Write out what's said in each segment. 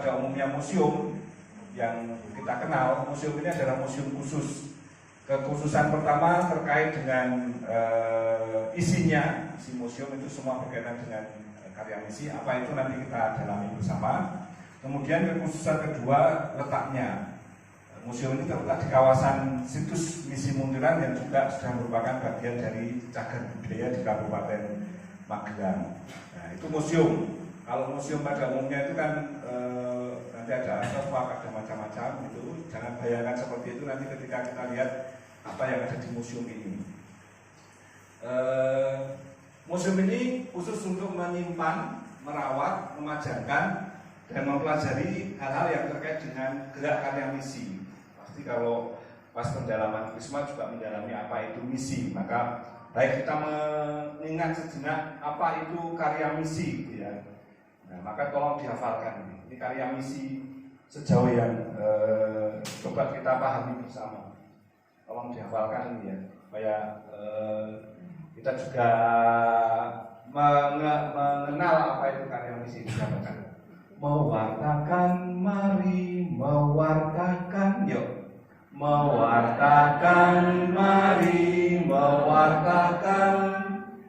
pada umumnya museum yang kita kenal, museum ini adalah museum khusus. Kekhususan pertama terkait dengan isinya, isi museum itu semua berkaitan dengan karya misi, apa itu nanti kita dalami bersama. Kemudian kekhususan kedua, letaknya. Museum ini terletak di kawasan situs misi Muntilan yang juga sudah merupakan bagian dari cagar budaya di Kabupaten Magelang. Nah, itu museum. Kalau museum pada umumnya itu kan nanti ada artefak, ada macam-macam itu. Jangan bayangkan seperti itu nanti ketika kita lihat apa yang ada di museum ini. Museum ini khusus untuk menyimpan, merawat, memajangkan, dan mempelajari hal-hal yang terkait dengan gerak karya misi. Pasti kalau pas pendalaman Krisma juga mendalami apa itu misi, maka baik kita mengingat sejenak apa itu karya misi, gitu ya. Nah, maka tolong dihafalkan ini karya misi sejauh yang coba kita pahami bersama. Tolong dihafalkan ini ya, supaya kita juga mengenal apa itu karya misi. Dihafalkan. Mewartakan, mari mewartakan, yuk. Mewartakan, mari mewartakan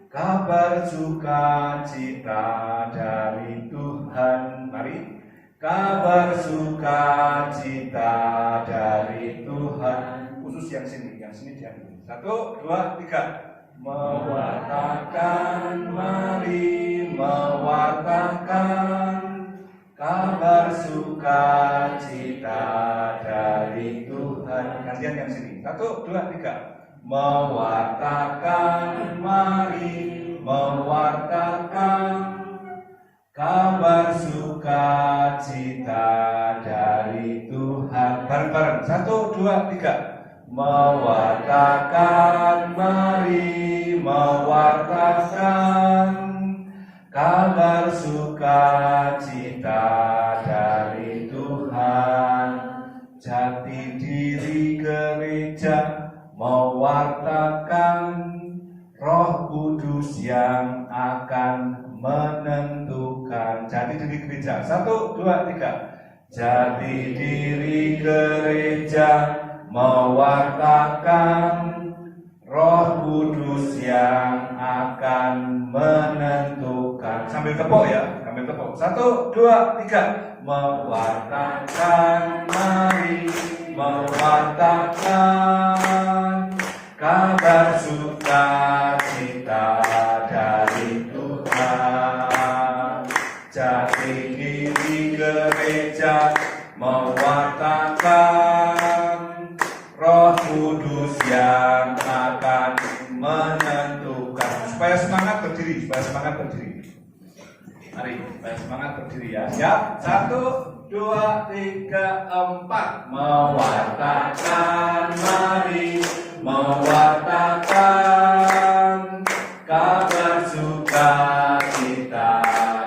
kabar sukacita dari Tuhan. Mari, kabar sukacita dari Tuhan. Khusus yang sini diambil. 1, 2, 3. Mewartakan, mari mewartakan kabar sukacita dari Tuhan. Gantian yang sini. 1, 2, 3. Mewartakan, mari mewartakan kabar sukacita dari Tuhan. Bareng-bareng. 1, 2, 3. Mewartakan, mari mewartakan kabar sukacita dari Tuhan. Jati diri gereja mewartakan Roh Kudus yang akan menentukan. Jati diri gereja. 1, 2, 3. Jati diri gereja mewartakan Roh Kudus yang akan menentukan. Sambil tepuk ya, sambil tepuk. 1, 2, 3. Mewartakan, mari mewartakan kabar sukacita dari Tuhan. Jati diri gereja mewartakan Roh Kudus yang akan menentukan. Supaya semangat berdiri, Mari, supaya semangat berdiri ya. Siap? 1, 2, 3, 4. Mewartakan, mari mewartakan kabar sukacita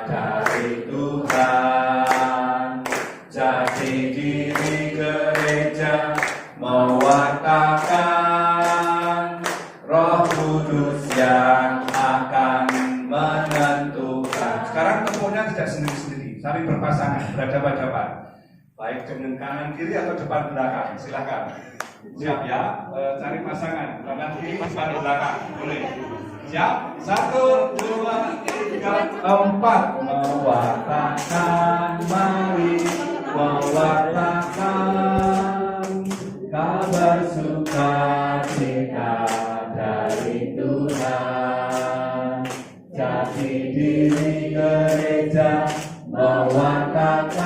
dari Tuhan. Jati diri gereja mewartakan Roh Kudus yang akan menentukan. Sekarang tepuknya tidak sendiri-sendiri, saling berpasangan, berhadapan-hadapan. Baik dengan kanan kiri atau depan belakang, silakan. Siap ya, cari pasangan, kanan kiri, depan belakang, boleh. Siap, 1, 2, 3, 4. Mewartakan, mari mewartakan kabar sukacita dari Tuhan. Jati diri gereja mewartakan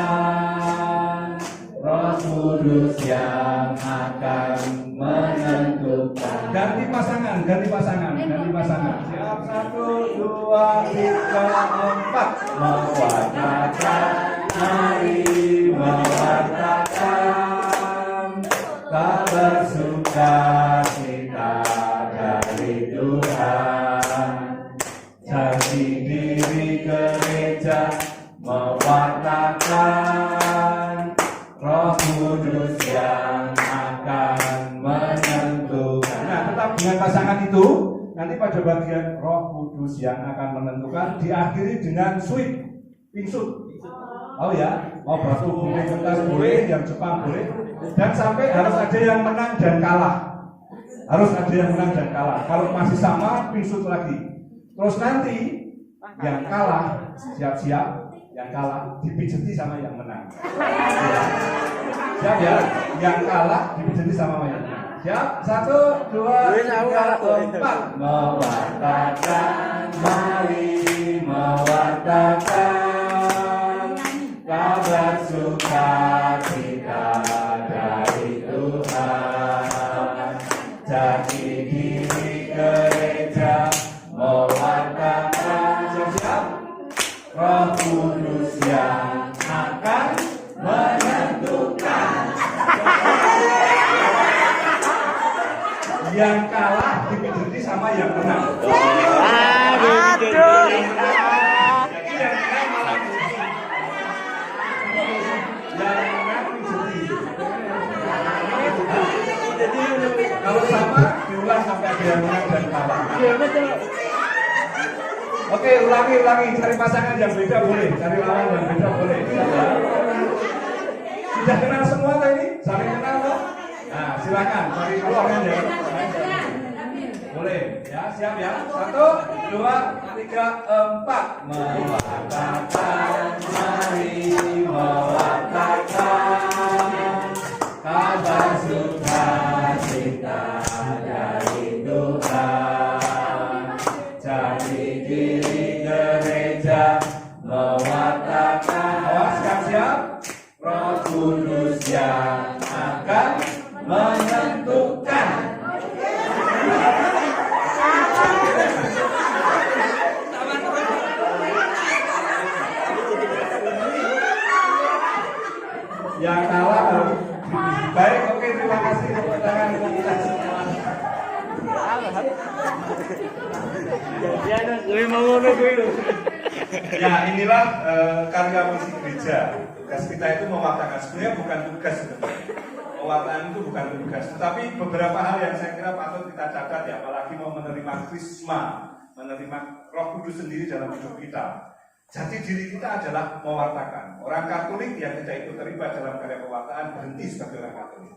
Roh Kudus yang akan menentukan. Ganti pasangan. Siap, 1, 2, 3, 4. Mewartakan, mari mewartakan kabar sukacita dari Tuhan. Jati diri gereja mewartakan Roh Kudus yang akan menentukan. Nah, tetap dengan pasangan itu, nanti pada bagian Roh Kudus yang akan menentukan diakhiri dengan sweet, pingsut. Oh ya, mau batu gunting kertas boleh, yang Jepang boleh, dan sampai harus ada yang menang dan kalah. Harus ada yang menang dan kalah. Kalau masih sama, pingsut lagi. Terus nanti yang kalah, siap-siap, yang kalah dipijeti sama yang menang. Siap ya, yang kalah dipijeti sama yang menang. Siap, 1, 2, 3, 4. Mewartakan, mari mewartakan kabar sukacita dari Tuhan. Jadi diri gereja mewartakan, siap-siap, Roh Kudus yang akan menentukan. Yang kalah dipijeti sama yang menang. Aduh. Jadi yang menang malah pijeti. Yang menang pijeti. Kalau sama diulang sampai ada yang menang dan kalah. Iya betul. Oke, ulangi. Cari pasangan yang beda boleh, cari lawan yang beda boleh. Sudah kenal semua tadi? Saling kenal toh? Nah, silakan cari pasangan ya. Boleh, ya, siap ya. 1, 2, 3, 4. Mewartakan, mari mewartakan kabar sukacita dari Tuhan. Jadi diri gereja mewartakan. Siap-siap. Roh Kudus yang akan menentukan. Yang kalah harus baik. Oke, terima kasih tepuk tangan untuk kita semua. Ya, inilah karya misi gereja. Tugas kita itu mewartakan. Sebenarnya bukan tugas sebenarnya. Pewartaan itu bukan tugas, tetapi beberapa hal yang saya kira patut kita catat ya, apalagi mau menerima krisma, menerima Roh Kudus sendiri dalam hidup kita. Jati diri kita adalah mewartakan. Orang Katolik yang tidak ikut terlibat dalam karya pewartaan berhenti sebagai orang Katolik.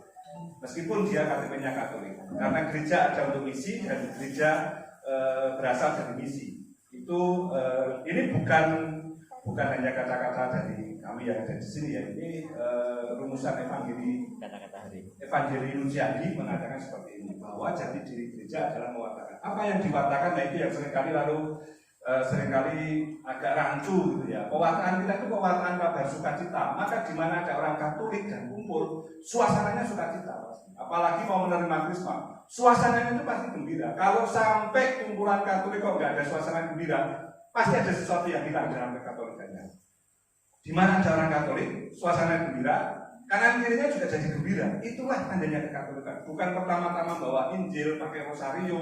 Meskipun dia KTP-nya Katolik. Karena gereja ada untuk misi dan gereja berasal dari misi. Itu ini bukan hanya kata-kata dari kami yang ada di sini ya. Ini rumusan Evangeli Nunciandi mengatakan seperti ini, bahwa jati diri gereja adalah mewartakan. Apa yang diwartakan, nah itu yang seringkali agak rancu gitu ya. Pewartaan kita itu pewartaan kabar sukacita. Maka di mana ada orang Katolik dan kumpul, suasananya sukacita. Apalagi mau menerima krisma, suasananya itu pasti gembira. Kalau sampai kumpulan Katolik kok nggak ada suasana gembira, pasti ada sesuatu yang hilang dalam kekatolikannya. Di mana ada orang Katolik, suasana gembira, kanan kirinya juga jadi gembira. Itulah tandanya kekatolikan. Bukan pertama-tama bawa Injil, pakai rosario,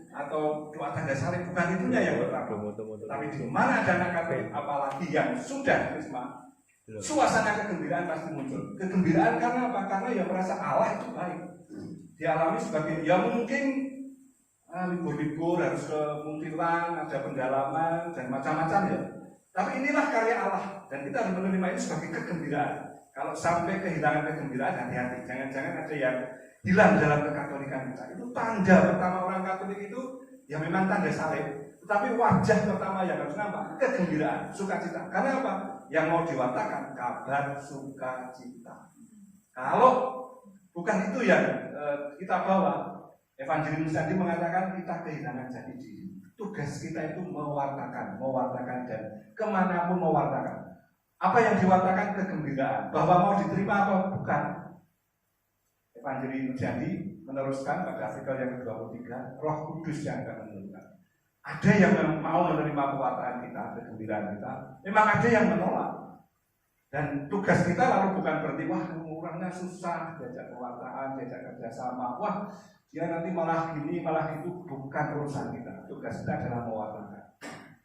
atau doa tanda salib, bukan itunya yang pertama. Tapi di mana ada anak Katolik, apalagi yang sudah krisma, suasana kegembiraan pasti muncul. Kegembiraan karena apa? Karena yang merasa Allah itu baik. Dialami sebagai, ya mungkin libur-libur harus ke Muntilan, ada pendalaman dan macam-macam ya. Tapi inilah karya Allah dan kita harus menerima ini sebagai kegembiraan. Kalau sampai kehilangan kegembiraan, hati-hati. Jangan-jangan ada yang hilang dalam kekatolikan kita. Itu tanda pertama orang Katolik itu ya memang tanda salib. Tetapi wajah pertama yang harus nampak kegembiraan, sukacita. Karena apa? Yang mau diwartakan kabar sukacita. Kalau bukan itu yang kita bawa, Evangeli Nunciandi mengatakan kita kehilangan jati diri. Tugas kita itu mewartakan dan kemanapun mewartakan. Apa yang diwartakan? Kegembiraan. Bahwa mau diterima atau bukan. Evangeli Nunciandi meneruskan pada artikel yang ke-23, Roh Kudus yang akan menentukan. Ada yang mau menerima pewartaan kita, kegembiraan kita. Memang ada yang menolak. Dan tugas kita lalu bukan berarti, wah orangnya susah, diajak pewartaan, diajak kerjasama, wah dia nanti malah gini, malah gitu. Bukan urusan kita. Tugas kita adalah mewartakan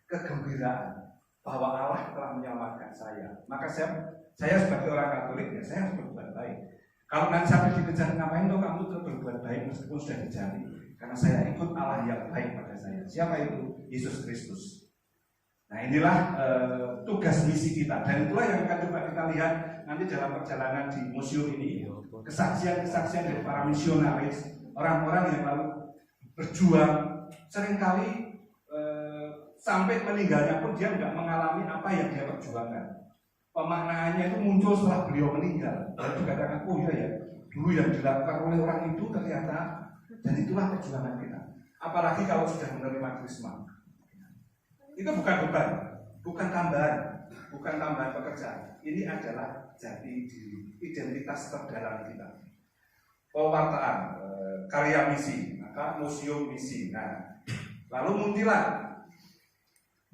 kegembiraan bahwa Allah telah menyelamatkan saya. Maka saya sebagai orang Katolik ya saya harus berbuat baik. Kalau nanti sampai dikejar, ngapain tuh kamu terus berbuat baik meskipun sudah dicari? Karena saya ikut Allah yang baik pada saya. Siapa itu? Yesus Kristus. Nah inilah tugas misi kita. Dan itulah yang akan coba kita lihat nanti dalam perjalanan di museum ini, kesaksian-kesaksian dari para misionaris, orang-orang yang lalu berjuang, seringkali sampai meninggalnya pun dia nggak mengalami apa yang dia perjuangkan. Pemaknaannya itu muncul setelah beliau meninggal. Lalu dikatakan, oh iya ya, dulu yang dilakukan oleh orang itu ternyata, dan itulah perjuangan kita. Apalagi kalau sudah menerima krisma. Itu bukan beban, bukan tambahan pekerjaan. Ini adalah jati diri, identitas terdalam kita. Pewartaan, karya misi, maka museum misi. Nah, lalu muntilan.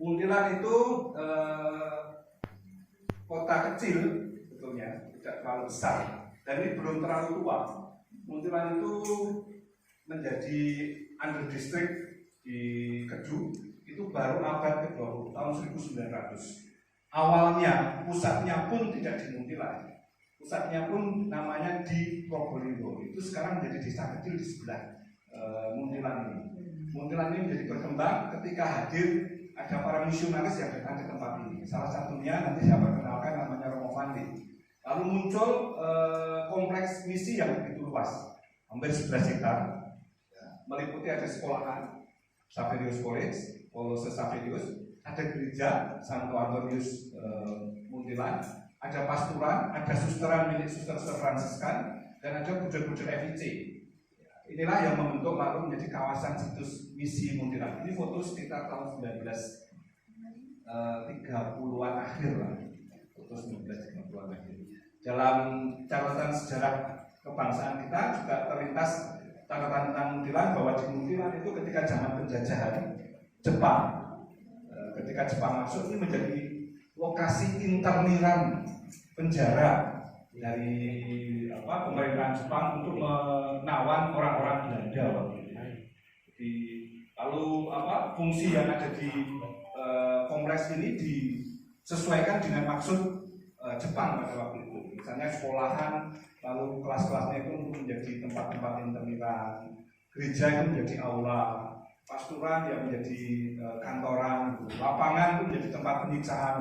Muntilan itu kota kecil, sebetulnya tidak terlalu besar, dan ini belum terlalu tua. Muntilan itu menjadi under district di Keju itu baru abad ke-20, tahun 1900. Awalnya pusatnya pun tidak di Muntilan, pusatnya pun namanya di Probolinggo. Itu sekarang menjadi desa kecil di sebelah Muntilan ini. Muntilan ini menjadi berkembang ketika hadir ada para misionaris yang datang ke tempat ini. Salah satunya nanti saya perkenalkan namanya Romo Fandi. Lalu muncul kompleks misi yang begitu luas, hampir 11 hektar, meliputi ada sekolahan Saverius College, Kolose Saverius, ada gereja Santo Antonius Muntilan, ada pasturan, ada susteran milik suster-suster Fransiskan, dan ada bujur-bujur FIC. Inilah yang membentuk lalu menjadi kawasan situs misi Muntilan. Ini foto sekitar tahun 1930-an akhir lah. Foto 1930-an akhir. Dalam catatan sejarah kebangsaan kita juga terlintas catatan tentang Muntilan bahwa di Muntilan itu ketika zaman penjajahan Jepang, ketika Jepang masuk ini menjadi lokasi interniran penjara dari pemerintahan Jepang untuk menawan orang-orang Belanda. Jadi lalu fungsi yang ada di kompleks ini disesuaikan dengan maksud Jepang pada waktu itu. Misalnya sekolahan, lalu kelas-kelasnya itu untuk menjadi tempat-tempat interniran, gereja itu menjadi aula, pasturan yang menjadi kantoran, lapangan itu menjadi tempat penyiksaan.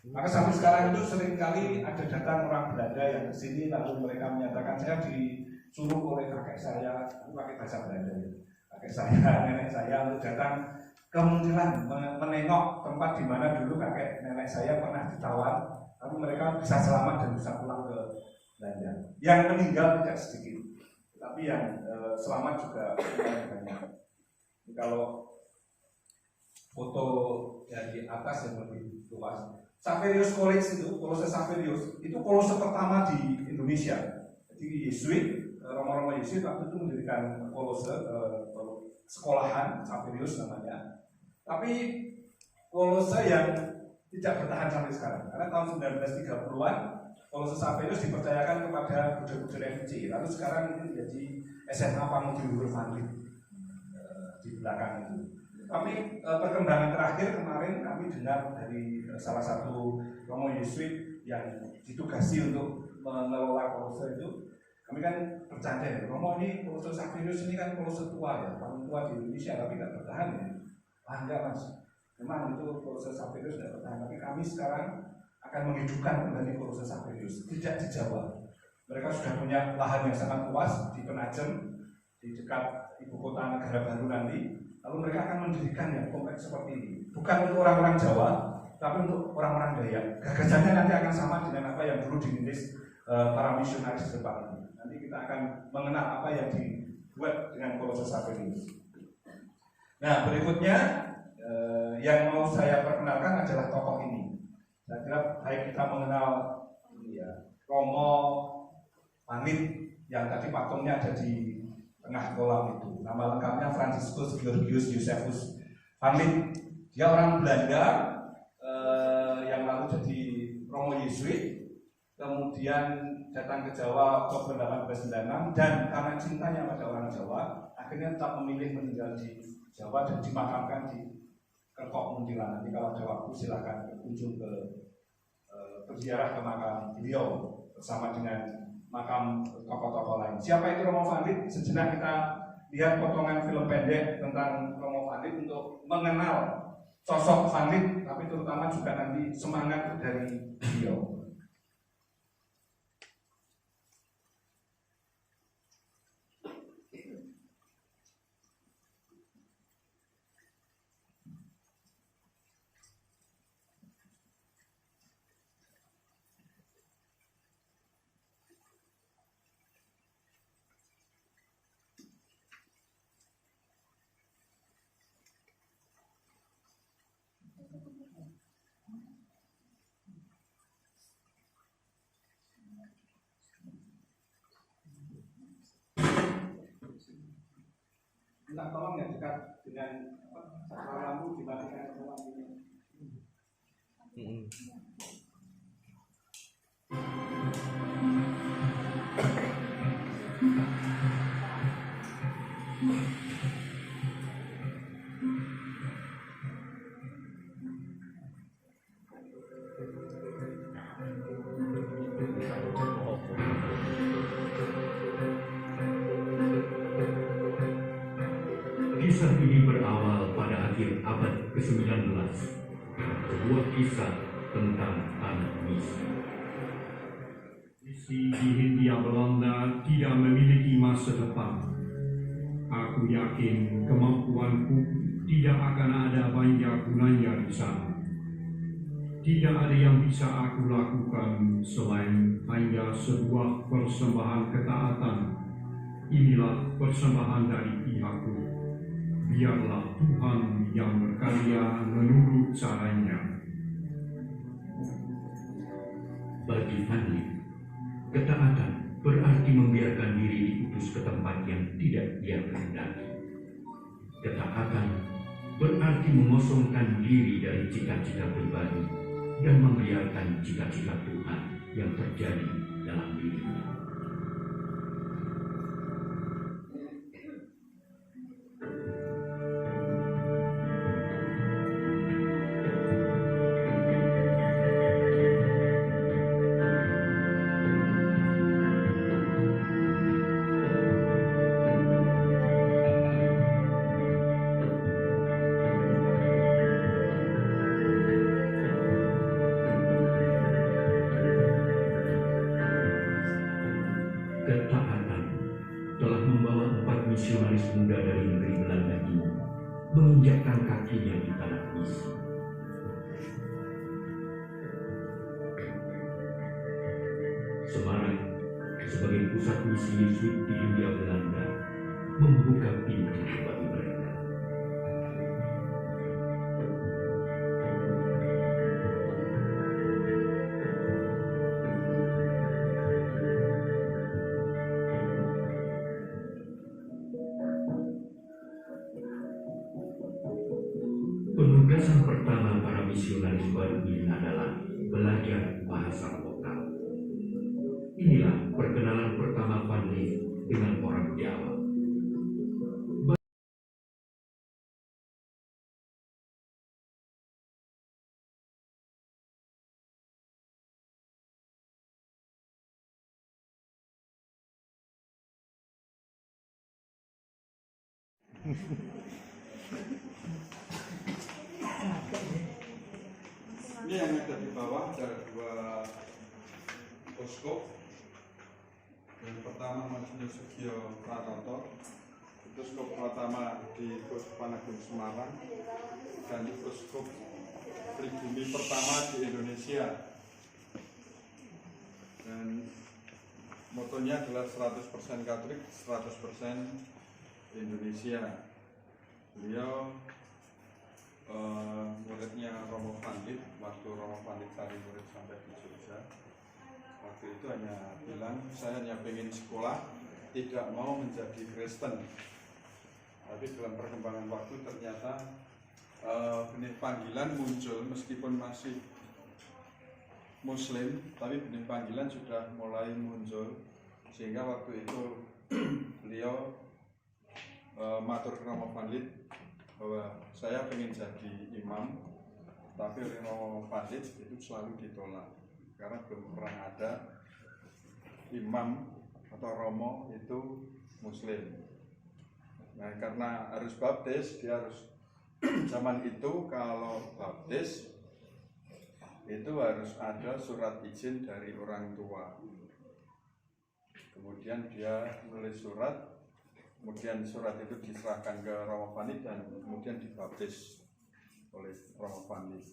Maka sampai sekarang itu seringkali ada datang orang Belanda yang ke sini lalu mereka menyatakan saya disuruh oleh kakek saya, aku pakai bahasa Belanda ya, kakek saya, nenek saya untuk datang ke Muntilan menengok tempat di mana dulu kakek nenek saya pernah ditawan, tapi mereka bisa selamat dan bisa pulang ke Belanda. Yang meninggal tidak sedikit, tapi yang selamat juga banyak. Kalau foto dari atas yang lebih luas, Saverius College itu, Kolose Saverius, itu kolose pertama di Indonesia. Jadi Yesuit, Romo-Romo Yesuit waktu itu mendirikan kolose, sekolahan Saverius namanya. Tapi kolose yang tidak bertahan sampai sekarang. Karena tahun 1930-an, kolose Saverius dipercayakan kepada bujur-bujur FIC. Lalu sekarang ini menjadi SMA Pamudi Luhur Fandi di belakang itu. Tapi perkembangan terakhir kemarin kami dengar dari salah satu Romo Yesuit yang ditugasi untuk mengelola kolose itu. Kami kan bercanda ya, Romo ini kolose Saverius ini kan kolose tua ya, paling tua di Indonesia, tapi tidak bertahan ya. Enggak mas, memang itu kolose Saverius tidak bertahan, tapi kami sekarang akan menghidupkan kembali kolose Saverius, tidak di Jawa. Mereka sudah punya lahan yang sangat luas di Penajem, di dekat ibu kota negara baru nanti. Lalu mereka akan mendirikan yang kompleks seperti ini, bukan untuk orang-orang Jawa, tapi untuk orang-orang Dayak. Gagasannya nanti akan sama dengan apa yang dulu dirintis para misionaris di depan ini. Nanti kita akan mengenal apa yang dibuat dengan kolose Saverius. Nah, berikutnya yang mau saya perkenalkan adalah tokoh ini. Saya kira baik kita mengenal Romo Panit yang tadi patungnya ada di tengah kolam itu. Nama lengkapnya Franciscus Georgius Josephus Panit. Dia orang Belanda yang lalu jadi Romo Yesuit, kemudian datang ke Jawa Oktober 1896 dan karena cintanya pada orang Jawa, akhirnya tetap memilih meninggal di Jawa dan dimakamkan di Kerkok Muntilan. Nanti kalau ada waktu silakan berkunjung ke berziarah ke makam beliau bersama dengan makam tokoh-tokoh lain. Siapa itu Romo Fandi? Sejenak kita lihat potongan film pendek tentang Romo Fandi untuk mengenal sosok Fandi, tapi terutama juga nanti semangat dari beliau. minta tolong ya dekat dengan saklar lampu dimatikan semua ini. Kisah ini berawal pada akhir abad ke-19, sebuah kisah tentang anak misi. Misi di Hindia Belanda tidak memiliki masa depan. Aku yakin kemampuanku tidak akan ada banyak gunanya di sana. Tidak ada yang bisa aku lakukan selain hanya sebuah persembahan ketaatan. Inilah persembahan dari pihakku. Biarlah Tuhan yang berkarya menurut caranya. Bagi Fadli, ketaatan berarti membiarkan diri diutus ke tempat yang tidak dia kehendaki. Ketaatan berarti mengosongkan diri dari cita-cita pribadi dan membiarkan cita-cita Tuhan yang terjadi dalam dirinya. Ketaatan telah membawa 4 misionaris muda dari negeri Belanda ini menginjakkan kakinya di tanah misi. Semarang sebagai pusat misi Yesuit di Hindia Belanda membuka pintu bagi mereka. Penugasan pertama para misionaris baru ini adalah belajar bahasa lokal. Inilah perkenalan pertama Fadli dengan orang Jawa. Ini yang ada di bawah ada 2 posko. Yang pertama Monsinyur Sugio Pratoto, posko pertama di Panagun Semarang, dan posko pribumi pertama di Indonesia. Dan motonya adalah 100% Katolik, 100% Indonesia. Beliau muridnya Romo Pandit, waktu Romo Pandit cari murid sampai di Jogja. Waktu itu hanya bilang, saya hanya pengen sekolah, tidak mau menjadi Kristen. Tapi dalam perkembangan waktu ternyata benih panggilan muncul meskipun masih Muslim, tapi benih panggilan sudah mulai muncul. Sehingga waktu itu beliau matur ke Romo Pandit bahwa saya ingin jadi imam, tapi oleh Romo Pandit itu selalu ditolak karena belum pernah ada imam atau romo itu Muslim. Nah, karena harus baptis, dia harus zaman itu kalau baptis itu harus ada surat izin dari orang tua. Kemudian dia menulis surat, kemudian surat itu diserahkan ke Romo Pandit dan kemudian dibaptis oleh Romo Pandit.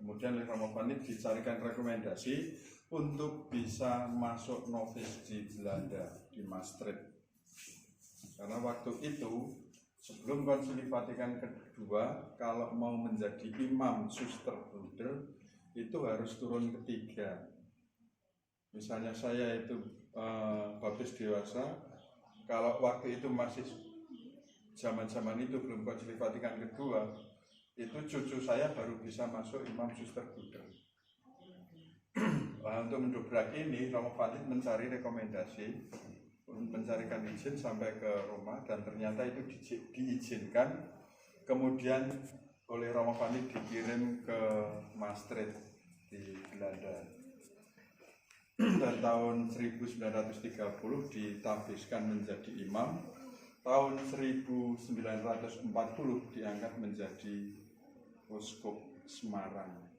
Kemudian oleh Romo Pandit dicarikan rekomendasi untuk bisa masuk novis di Belanda, di Maastricht. Karena waktu itu sebelum Konsili Vatikan kedua, kalau mau menjadi imam Susterbruder itu harus turun ketiga. Misalnya saya itu baptis dewasa, kalau waktu itu masih zaman itu belum Konsili Vatikan kedua, itu cucu saya baru bisa masuk imam suster Buddha. Nah, untuk mendobrak ini, Romo Vanlit mencari rekomendasi, mencarikan izin sampai ke Roma, dan ternyata itu diizinkan. Kemudian oleh Romo Vanlit dikirim ke Maastricht di Belanda. Dan tahun 1930 ditafiskan menjadi imam. Tahun 1940 diangkat menjadi uskup Semarang.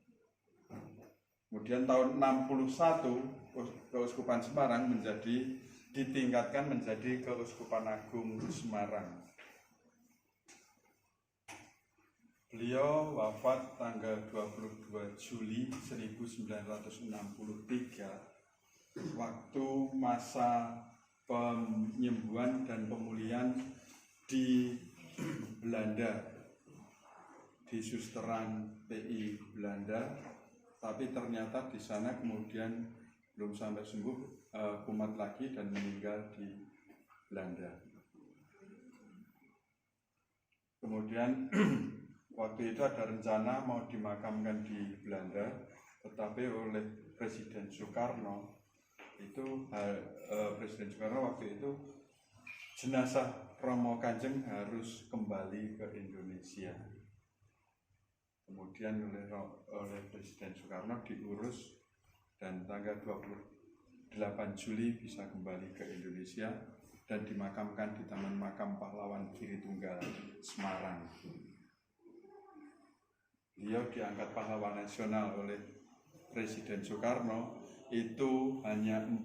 Kemudian tahun 61 Keuskupan Semarang ditingkatkan menjadi Keuskupan Agung Semarang. Beliau wafat tanggal 22 Juli 1963 waktu masa penyembuhan dan pemulihan di Belanda, di Susteran PI Belanda, tapi ternyata di sana kemudian belum sampai sembuh, kumat lagi dan meninggal di Belanda. Kemudian waktu itu ada rencana mau dimakamkan di Belanda, tetapi oleh Presiden Soekarno Presiden Soekarno waktu itu jenazah Romo Kanjeng harus kembali ke Indonesia. Kemudian oleh Presiden Soekarno diurus dan tanggal 28 Juli bisa kembali ke Indonesia dan dimakamkan di Taman Makam Pahlawan Giri Tunggal Semarang. Beliau diangkat pahlawan nasional oleh Presiden Soekarno itu hanya 4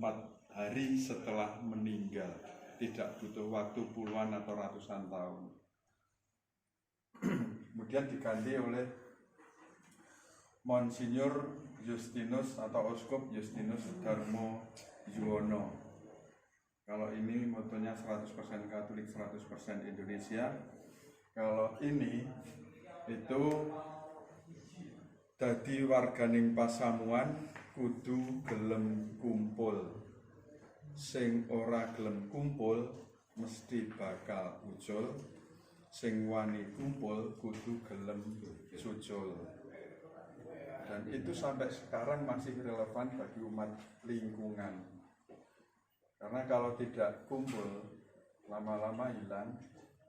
hari setelah meninggal, tidak butuh waktu puluhan atau ratusan tahun. Kemudian diganti oleh Monsinyur Justinus atau Uskup Justinus Darmo Yuwono. Kalau ini motonya 100% Katolik, 100% Indonesia. Kalau ini itu dadi warganing pasamuan kudu gelem kumpul. Sing ora gelem kumpul mesti bakal ucul. Sing wani kumpul kudu gelem sucul. Dan itu sampai sekarang masih relevan bagi umat lingkungan. Karena kalau tidak kumpul, lama-lama hilang.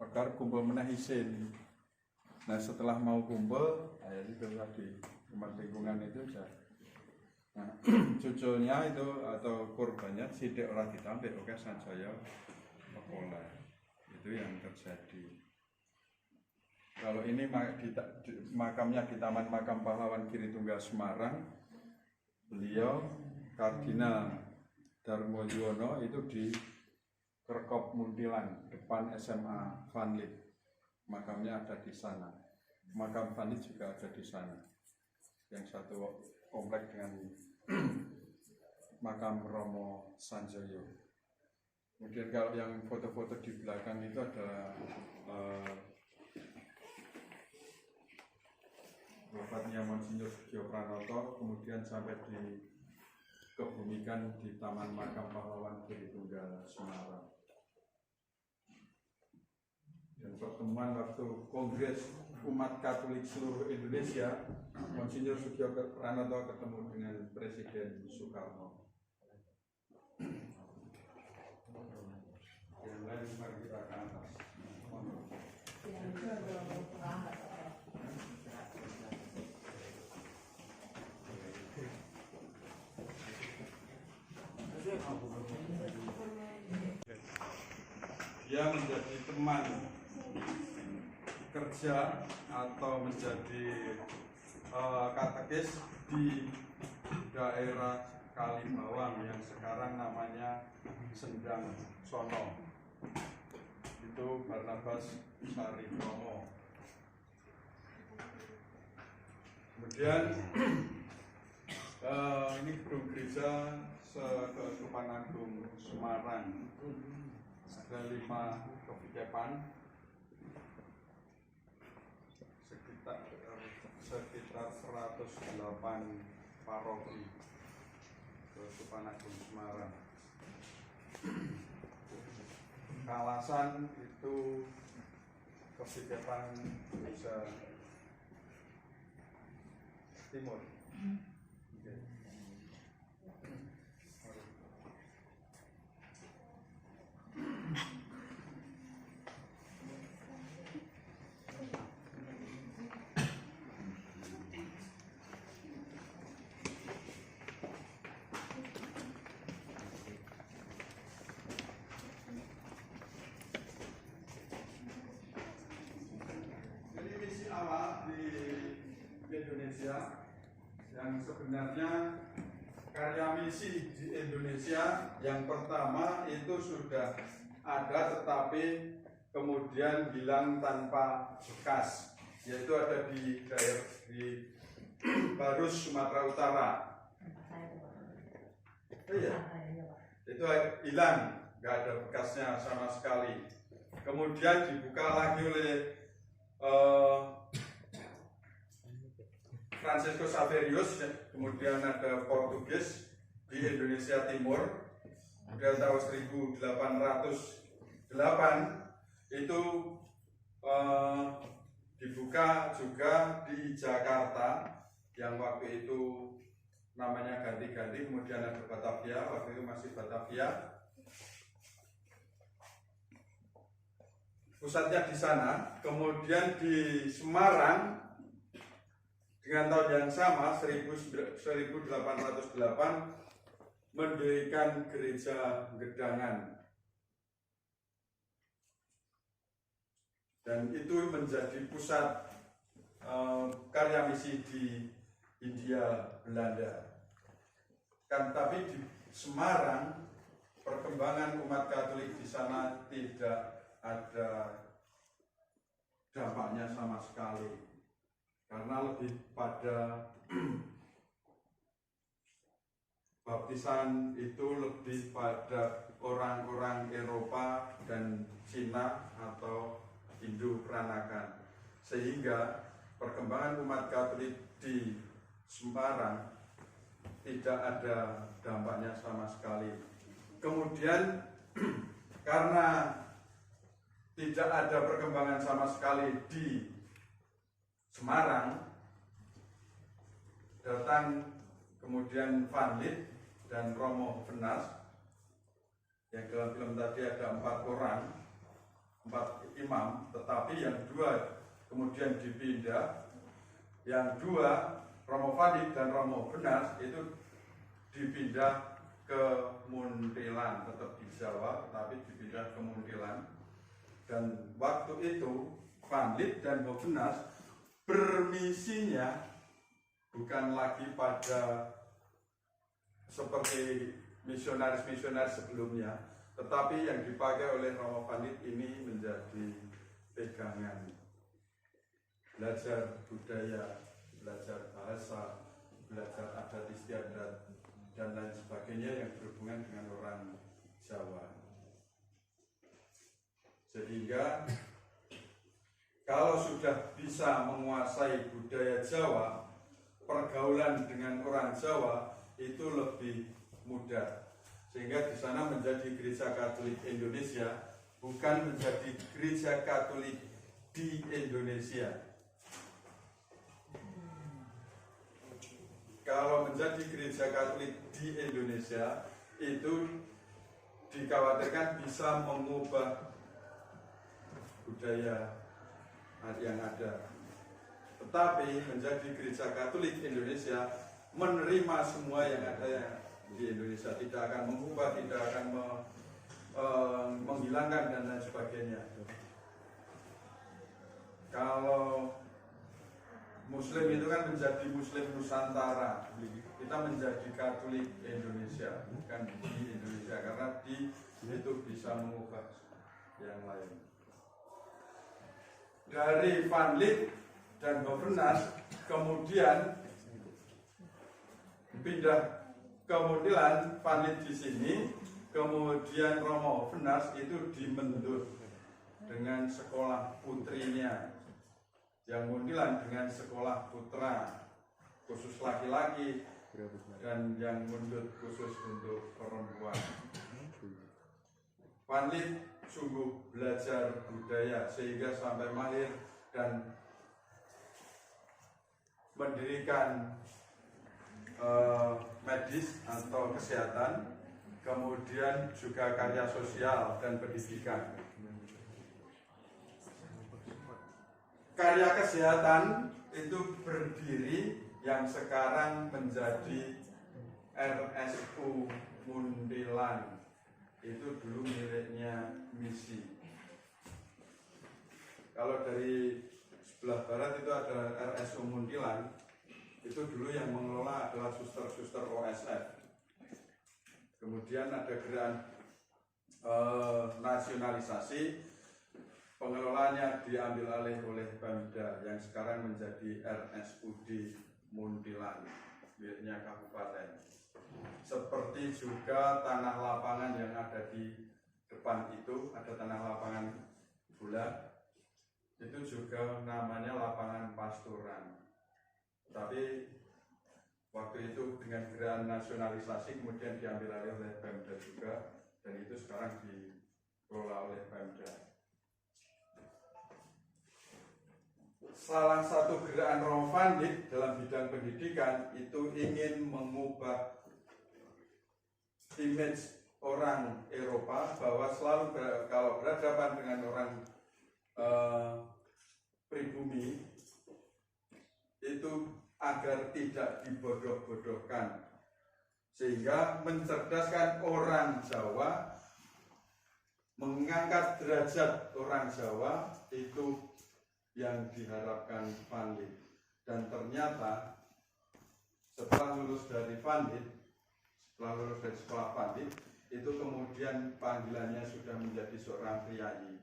Maka kumpul meneh isin. Nah setelah mau kumpul, itu tadi umat lingkungan itu sudah. Nah, cuculnya itu atau korbannya sidik ora ditampik, oke sanjaya oleh. Itu yang terjadi. Kalau ini makamnya di Taman Makam Pahlawan Giri Tunggal Semarang, beliau Kardinal Darmo Yuwono itu di Kerkop Muntilan, depan SMA Vanlit. Makamnya ada di sana. Makam Vanlit juga ada di sana. Yang satu komplek dengan makam Romo Sanjoyo. Kemudian kalau yang foto-foto di belakang itu adalah wafatnya Monsinyur Sugio Pranoto, kemudian sampai dikebumikan di Taman Makam Pahlawan Giri Tunggal Semarang. Dan pertemuan waktu Kongres Umat Katolik seluruh Indonesia, Monsinyur Sugio Pranoto ketemu dengan Presiden Soekarno. Yang lain mari kita ke atas. Dia menjadi teman kerja atau menjadi katekis di daerah Kalibawang yang sekarang namanya Sendang Sono. Itu Barnabas Sarikromo. Kemudian ini gedung gereja Keuskupan Agung Semarang. Ada 5 kepikepan, sekitar 108 paroki Keuskupan Agung Semarang. Kalasan itu Persikepan bisa Timur. Oke. Jadi misi awal di Indonesia yang sebenarnya karya misi di Indonesia yang pertama itu sudah ada tetapi kemudian hilang tanpa bekas, yaitu ada di daerah di Barus, Sumatera Utara. Iya, itu hilang, nggak ada bekasnya sama sekali. Kemudian dibuka lagi oleh Francisco Saverius, kemudian ada Portugis di Indonesia Timur. Kemudian tahun 1808 itu dibuka juga di Jakarta, yang waktu itu namanya ganti-ganti, kemudian ada Batavia, waktu itu masih Batavia. Pusatnya di sana. Kemudian di Semarang dengan tahun yang sama 1808 mendirikan gereja Gedangan, dan itu menjadi pusat karya misi di Hindia Belanda. Kan tapi di Semarang perkembangan umat Katolik di sana tidak ada dampaknya sama sekali, karena lebih pada baptisan itu lebih pada orang-orang Eropa dan Cina atau Indo-Peranakan, sehingga perkembangan umat Katolik di Semarang tidak ada dampaknya sama sekali. Kemudian karena tidak ada perkembangan sama sekali di Semarang, datang kemudian Van Lith dan Romo Benas, yang dalam film tadi ada 4 imam, tetapi yang 2 kemudian dipindah, yang 2 Romo Van Lith dan Romo Benas itu dipindah ke Muntilan, tetap di Jawa tetapi dipindah ke Muntilan. Dan waktu itu Van Lith dan Romo Benas bermisinya bukan lagi pada seperti misionaris-misionaris sebelumnya, tetapi yang dipakai oleh Romo Van Lith ini menjadi pegangan. Belajar budaya, belajar bahasa, belajar adat istiadat, dan lain sebagainya yang berhubungan dengan orang Jawa. Sehingga kalau sudah bisa menguasai budaya Jawa, pergaulan dengan orang Jawa itu lebih mudah, sehingga di sana menjadi gereja Katolik Indonesia, bukan menjadi gereja Katolik di Indonesia. Kalau menjadi gereja Katolik di Indonesia itu dikhawatirkan bisa mengubah budaya yang ada. Tetapi menjadi gereja Katolik Indonesia menerima semua yang ada di Indonesia, tidak akan mengubah, tidak akan menghilangkan dan lain sebagainya. Kalau Muslim itu kan menjadi Muslim Nusantara, kita menjadi Katolik Indonesia, bukan di Indonesia, karena di itu bisa mengubah yang lain. Dari Van Lith dan Benas kemudian pindah ke Muntilan, Van Lith di sini, kemudian Romo Benas itu di Mendut dengan sekolah putrinya, yang Muntilan dengan sekolah putra khusus laki-laki, dan yang Mendut khusus untuk perempuan. Van Lith sungguh belajar budaya sehingga sampai mahir dan mendirikan medis atau kesehatan, kemudian juga karya sosial dan pendidikan. Karya kesehatan itu berdiri yang sekarang menjadi RSU Muntilan. Itu dulu miliknya misi. Kalau dari sebelah barat itu ada RSU Muntilan, itu dulu yang mengelola adalah suster-suster OSF. Kemudian ada gerakan nasionalisasi, pengelolaannya diambil alih oleh Pemda yang sekarang menjadi RSUD Muntilan, miliknya kabupaten. Seperti juga tanah lapangan yang ada di depan itu, ada tanah lapangan bola, itu juga namanya lapangan Pasturan. Tapi waktu itu dengan gerakan nasionalisasi kemudian diambil alih oleh Pemda juga, dan itu sekarang dikelola oleh Pemda. Salah satu gerakan Romo van Lith dalam bidang pendidikan itu ingin mengubah image orang Eropa bahwa selalu kalau berhadapan dengan orang pribumi itu agar tidak dibodoh-bodohkan, sehingga mencerdaskan orang Jawa, mengangkat derajat orang Jawa, itu yang diharapkan Van Lith. Dan ternyata setelah lulus dari Van Lith, setelah lulus dari sekolah Van Lith, itu kemudian panggilannya sudah menjadi seorang priayi.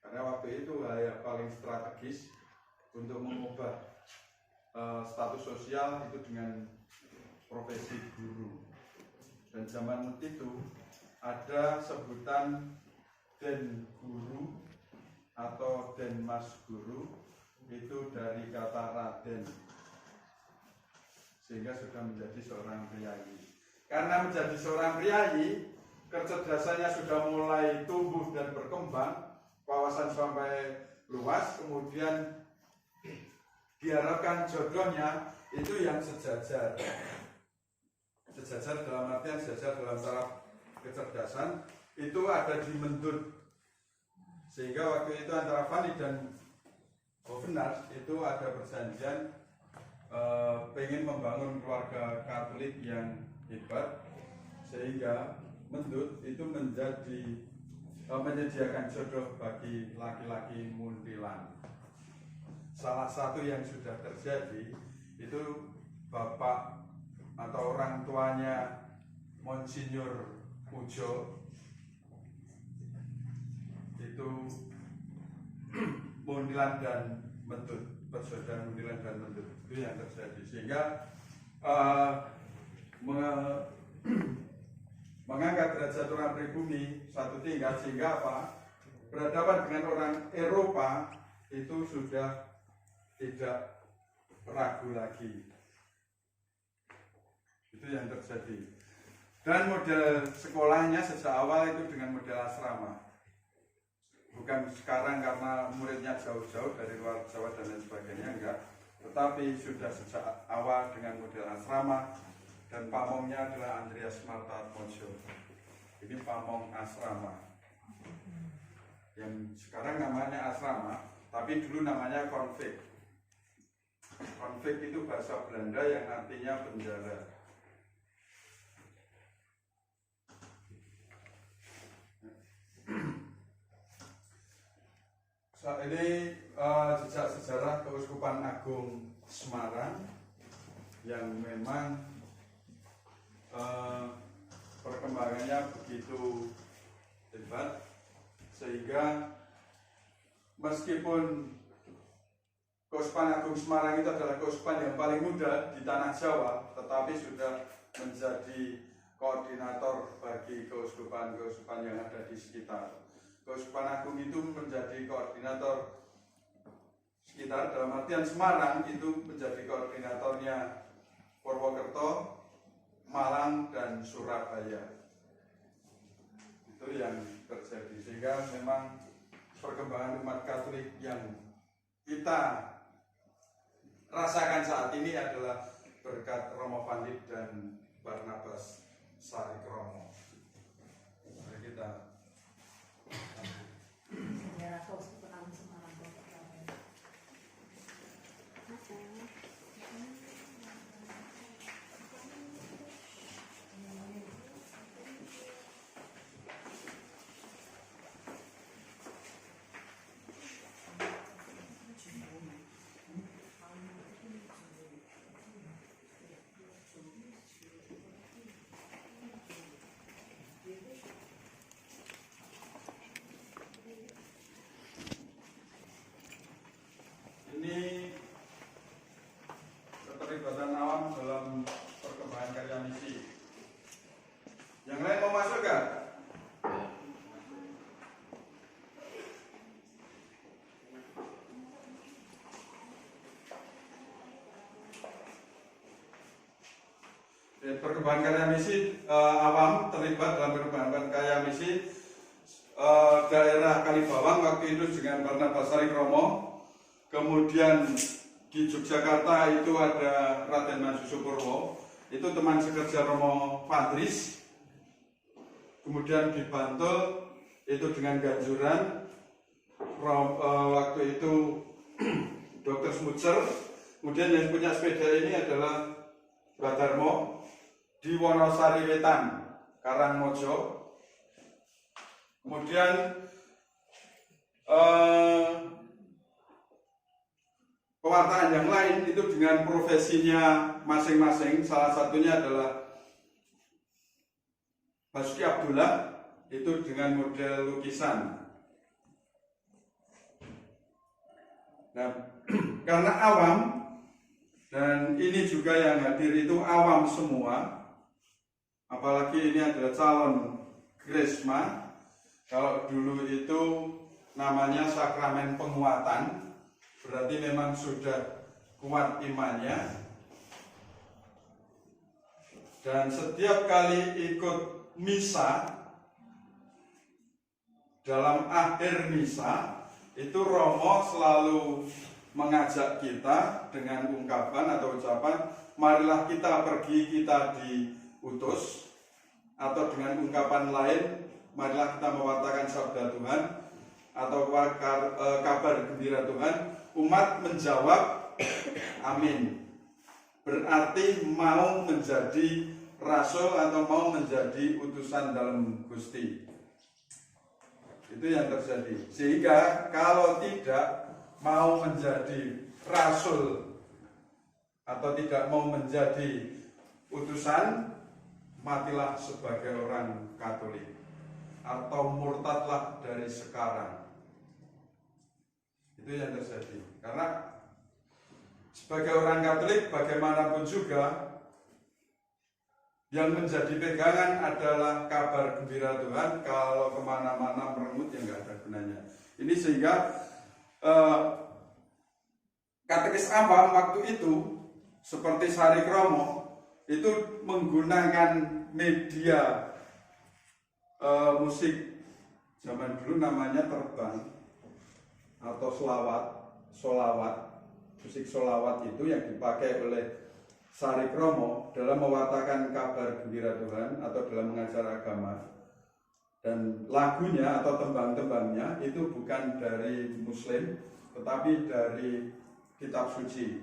Karena waktu itu hal yang paling strategis untuk mengubah status sosial itu dengan profesi guru. Dan zaman itu ada sebutan Den Guru atau Den Mas Guru, itu dari kata Raden, sehingga sudah menjadi seorang priayi. Karena menjadi seorang priayi, kecerdasannya sudah mulai tumbuh dan berkembang, wawasan sampai luas, kemudian diharapkan jodohnya itu yang sejajar. Sejajar dalam artian sejajar dalam taraf kecerdasan itu ada di Mendut. Sehingga waktu itu antara Van Lith dan Bovenas itu ada perjanjian pengen membangun keluarga Katolik yang hebat, sehingga Mendut itu menyediakan jodoh bagi laki-laki Muntilan. Salah satu yang sudah terjadi itu bapak atau orang tuanya Monsinyur Ujo itu Muntilan dan Mendut, bersaudara Muntilan dan Mendut, itu yang terjadi, sehingga mengangkat derajat orang pribumi satu tingkat, sehingga apa? Berhadapan dengan orang Eropa itu sudah tidak ragu lagi. Itu yang terjadi. Dan model sekolahnya sejak awal itu dengan model asrama. Bukan sekarang karena muridnya jauh-jauh dari luar Jawa dan lain sebagainya, enggak. Tetapi sudah sejak awal dengan model asrama, dan pamongnya adalah Andreas Marta Atmojo. Ini pamong asrama. Yang sekarang namanya asrama, tapi dulu namanya konvik. Konvik itu bahasa Belanda yang artinya penjara. Saat ini jejak sejarah Keuskupan Agung Semarang yang memang perkembangannya begitu hebat, sehingga meskipun Keuskupan Agung Semarang itu adalah keuskupan yang paling muda di tanah Jawa, tetapi sudah menjadi koordinator bagi keuskupan-keuskupan yang ada di sekitar. Keuskupan Agung itu menjadi koordinator sekitar, dalam artian Semarang itu menjadi koordinatornya Purwokerto, Malang, dan Surabaya. Itu yang terjadi, sehingga memang perkembangan umat Katolik yang kita rasakan saat ini adalah berkat Romo Van Lith dan Barnabas Sarikromo. Mari kita ini keterlibatan awam dalam perkembangan karya misi. Yang lain mau masuk gak? Perkembangan karya misi, awam terlibat dalam perkembangan karya misi daerah Kalibawang waktu itu dengan Barnabas Sarikromo. Kemudian di Yogyakarta itu ada Raden Mansusurpurwo, itu teman sekerja Romo Patris. Kemudian di Bantul itu dengan Ganjuran, waktu itu Dr. Smucer. Kemudian yang punya sepeda ini adalah Mbak Darmo di Wonosari Wetan, Karangmojo. Kemudian pewartaan yang lain itu dengan profesinya masing-masing. Salah satunya adalah Basuki Abdullah, itu dengan model lukisan. Nah, karena awam, dan ini juga yang hadir itu awam semua, apalagi ini adalah calon Kresma. Kalau dulu itu namanya sakramen penguatan, berarti memang sudah kuat imannya. Dan setiap kali ikut misa, dalam akhir misa itu Romo selalu mengajak kita dengan ungkapan atau ucapan, marilah kita pergi, kita diutus. Atau dengan ungkapan lain, marilah kita mewartakan sabda Tuhan atau kabar gembira Tuhan. Umat menjawab amin, berarti mau menjadi rasul atau mau menjadi utusan dalam Gusti. Itu yang terjadi. Sehingga kalau tidak mau menjadi rasul atau tidak mau menjadi utusan, matilah sebagai orang Katolik atau murtadlah dari sekarang. Itu yang terjadi. Karena sebagai orang Katolik bagaimanapun juga yang menjadi pegangan adalah kabar gembira Tuhan. Kalau kemana-mana merengut ya nggak ada gunanya. Ini sehingga katekis awam waktu itu seperti Sarikromo itu menggunakan media musik zaman dulu namanya terbang atau solawat. Musik solawat itu yang dipakai oleh Sarikromo dalam mewartakan kabar gembira Tuhan atau dalam mengajar agama. Dan lagunya atau tembang-tembangnya itu bukan dari Muslim, tetapi dari kitab suci.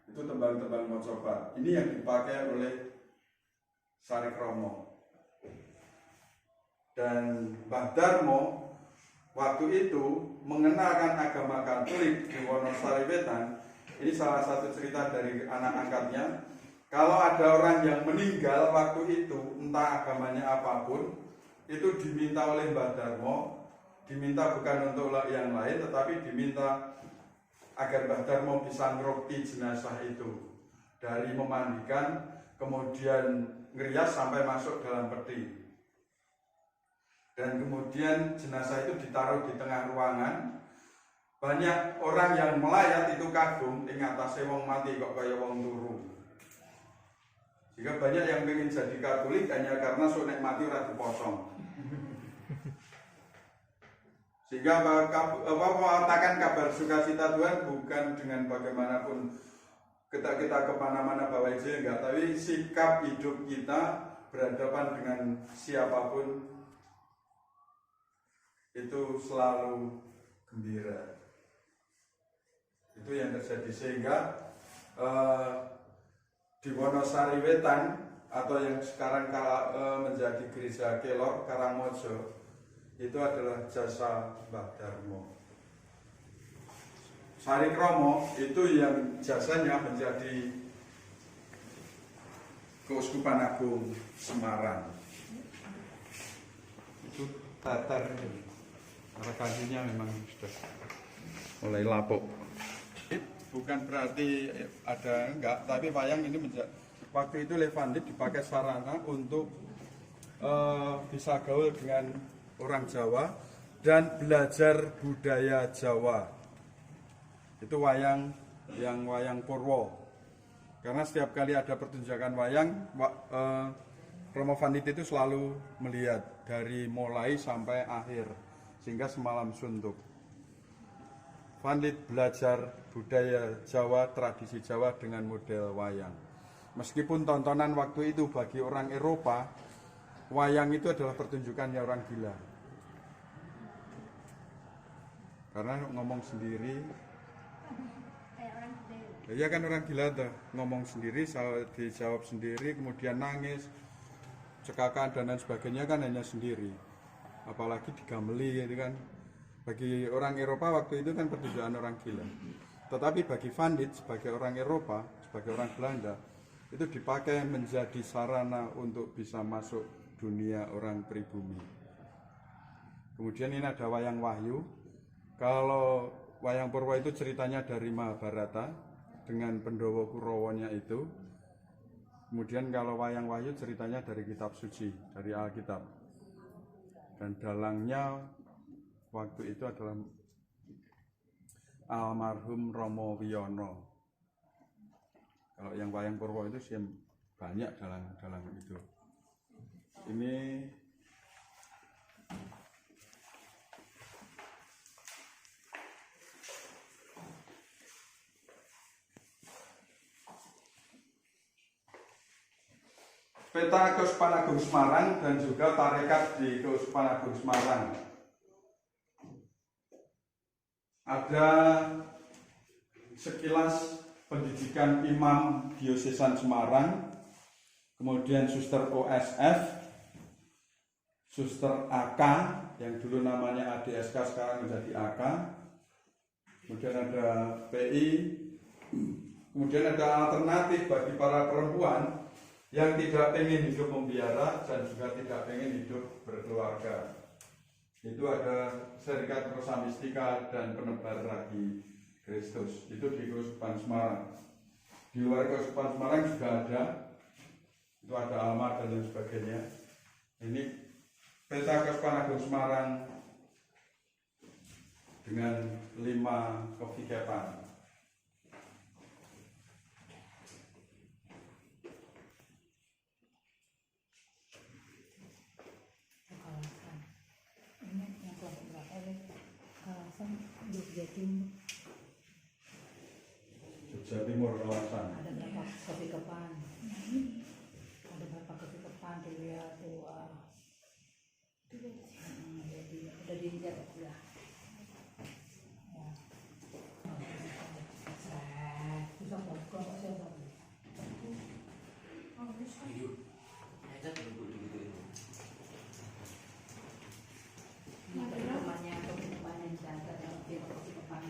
Itu tembang-tembang mocopat. Ini yang dipakai oleh Sarikromo. Dan Mbah Darmo waktu itu mengenalkan agama Katolik di Wonosari Wetan. Ini salah satu cerita dari anak angkatnya. Kalau ada orang yang meninggal waktu itu, entah agamanya apapun, itu diminta oleh Mbah Darmo, diminta bukan untuk yang lain, tetapi diminta agar Mbah Darmo bisa ngerokti jenazah itu, dari memandikan, kemudian ngerias sampai masuk dalam peti. Dan kemudian jenazah itu ditaruh di tengah ruangan. Banyak orang yang melayat itu kagum, ingatase wong mati kok kaya wong turu. Jika banyak yang ingin jadi Katolik hanya karena sok nek mati ora dipotong. Sehingga mengatakan kabar sukacita Tuhan bukan dengan bagaimanapun kita kemana-mana bawa Injil, enggak, tapi sikap hidup kita berhadapan dengan siapapun itu selalu gembira. Itu yang terjadi, sehingga di Wonosari Wetan atau yang sekarang menjadi Gereja Kelor Karangmojo itu adalah jasa Mbah Darmo. Sari Kromo itu yang jasanya menjadi Keuskupan Agung Semarang. Itu teter, karena kakinya memang sudah mulai lapuk. Bukan berarti ada enggak, tapi wayang ini waktu itu Levandit dipakai sarana untuk bisa gaul dengan orang Jawa dan belajar budaya Jawa. Itu wayang Purwo. Karena setiap kali ada pertunjukan wayang, Romo Vandit itu selalu melihat dari mulai sampai akhir, sehingga semalam suntuk. Vandit belajar budaya Jawa, tradisi Jawa dengan model wayang. Meskipun tontonan waktu itu bagi orang Eropa, wayang itu adalah pertunjukannya orang gila. Karena ngomong sendiri, ya kan orang gila tuh, ngomong sendiri, dijawab sendiri, kemudian nangis, cekakan dan lain sebagainya kan hanya sendiri. Apalagi digameli gitu kan. Bagi orang Eropa waktu itu kan pertunjukan orang gila. Tetapi bagi Vandit sebagai orang Eropa, sebagai orang Belanda, itu dipakai menjadi sarana untuk bisa masuk dunia orang pribumi. Kemudian ini ada wayang Wahyu. Kalau wayang Purwo itu ceritanya dari Mahabharata dengan Pendowo Kurowonya itu. Kemudian kalau wayang Wahyu ceritanya dari kitab suci, dari Alkitab. Dan dalangnya waktu itu adalah almarhum Romo Wiono. Kalau yang wayang Purwo itu sih banyak dalang itu. Ini peta Keuskupan Agung Semarang dan juga tarekat di Keuskupan Agung Semarang. Ada sekilas pendidikan Imam Diosesan Semarang, kemudian Suster OSF, Suster AK yang dulu namanya ADSK sekarang menjadi AK, kemudian ada PI, kemudian ada alternatif bagi para perempuan yang tidak ingin hidup membiara dan juga tidak ingin hidup berkeluarga. Itu ada Serikat Rosa Mistika dan Penebar Ragi Kristus. Itu di Keuskupan Semarang. Di luar Keuskupan Semarang juga ada. Itu ada Almar dan lain sebagainya. Ini peta Keuskupan Agung Semarang dengan 5 kevikepan. Jogja Timur kawasan. Ada berapa kevikepan? Ada berapa kevikepan dilihat tuh? Jadi udah dilihat ya. Bisa pokok siapa? Temannya kevikepan yang diangkat yang kevikepan.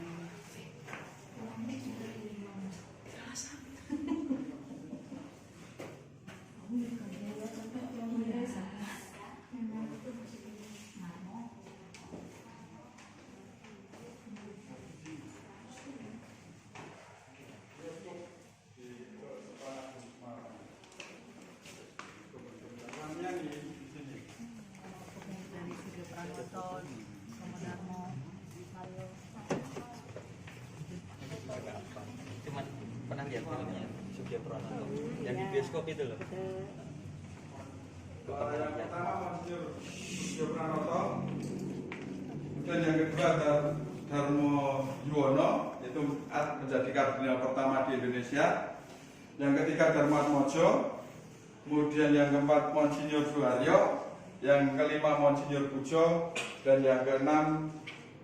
Cuman pernah lihat filmnya Sugio Pranoto yang di bioskop itu loh. Yang pertama Monsinyur Sugio Pranoto, Kemudian yang kedua ada Darmo Yuwono, itu menjadi kardinal pertama di Indonesia. Yang ketiga Darmo Atmojo, kemudian yang keempat Monsinyur Suharyo, yang kelima Monsinyur Pujo, dan yang keenam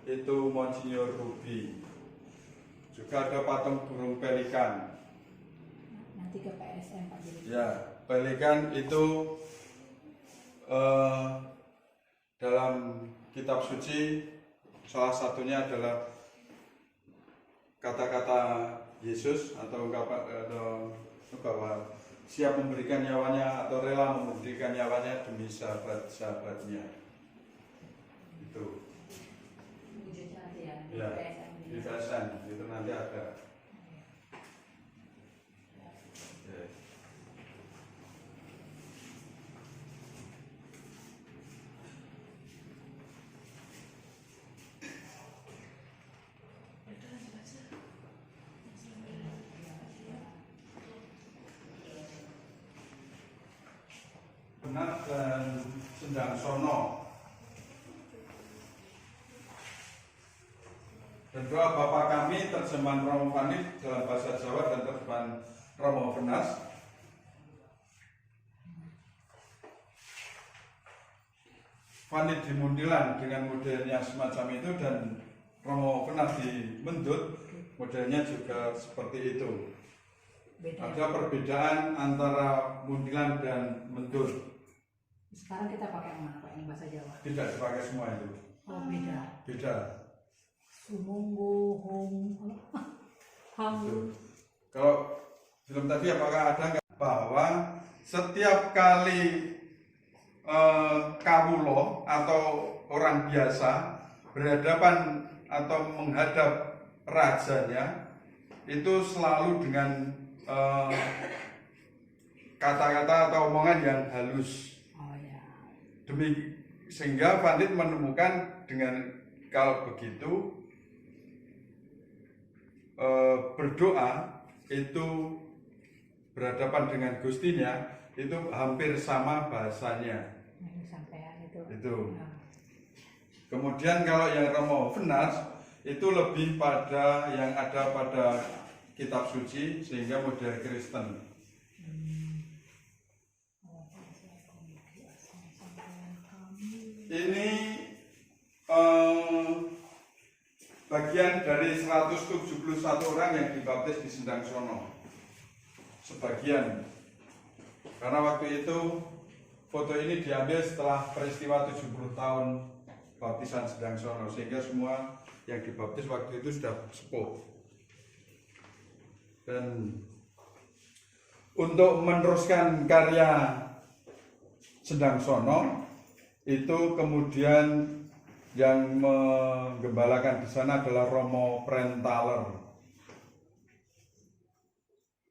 itu Monsinyur Rubi. Juga ada patung burung pelikan. Nanti ke PSM Pak Jadi. Ya, pelikan itu dalam kitab suci salah satunya adalah kata-kata Yesus atau bahwa siap memberikan nyawanya atau rela memberikan nyawanya demi sahabat-sahabatnya. Itu. Wujudnya nanti ya, di Ya, PSM ini. di PSN itu nanti ada. Ya. Benar dan Sendang Sono. Dan doa Bapa kami terjemahan Romo Vanlit dalam bahasa Jawa dan terjemahan Romo Venas. Vanlit di Muntilan dengan modelnya semacam itu dan Romo Venas di Mendut modelnya juga seperti itu. Beda. Ada perbedaan antara Muntilan dan Mendut. Sekarang kita pakai yang mana Pak? Yang bahasa Jawa? Tidak dipakai semua itu. Oh beda. Beda. Sumunggu, hang. Kalau film tadi apakah ada nggak bahwa setiap kali kawulo atau orang biasa berhadapan atau menghadap rajanya itu selalu dengan kata-kata atau omongan yang halus. Oh ya. Sehingga Vanlit menemukan dengan kalau begitu berdoa itu berhadapan dengan Gustinya itu hampir sama bahasanya. Ini sampean itu. Itu. Ya. Kemudian kalau yang Romo Venas itu lebih pada yang ada pada kitab suci sehingga model Kristen. Ini bagian dari 171 orang yang dibaptis di Sendang Sono. Sebagian. Karena waktu itu foto ini diambil setelah peristiwa 70 tahun baptisan Sendang Sono, sehingga semua yang dibaptis waktu itu sudah sepuh. Dan untuk meneruskan karya Sendang Sono itu kemudian yang menggembalakan di sana adalah Romo Prentaler.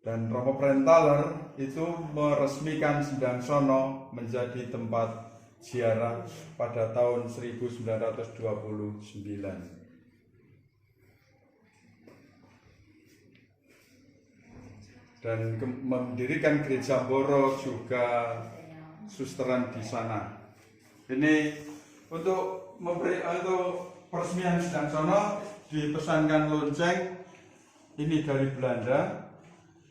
Dan Romo Prentaler itu meresmikan Sendang Sono menjadi tempat ziarah pada tahun 1929. Dan mendirikan gereja Boro juga susteran di sana. Ini untuk peresmian Sendang Sono dipesankan lonceng ini dari Belanda.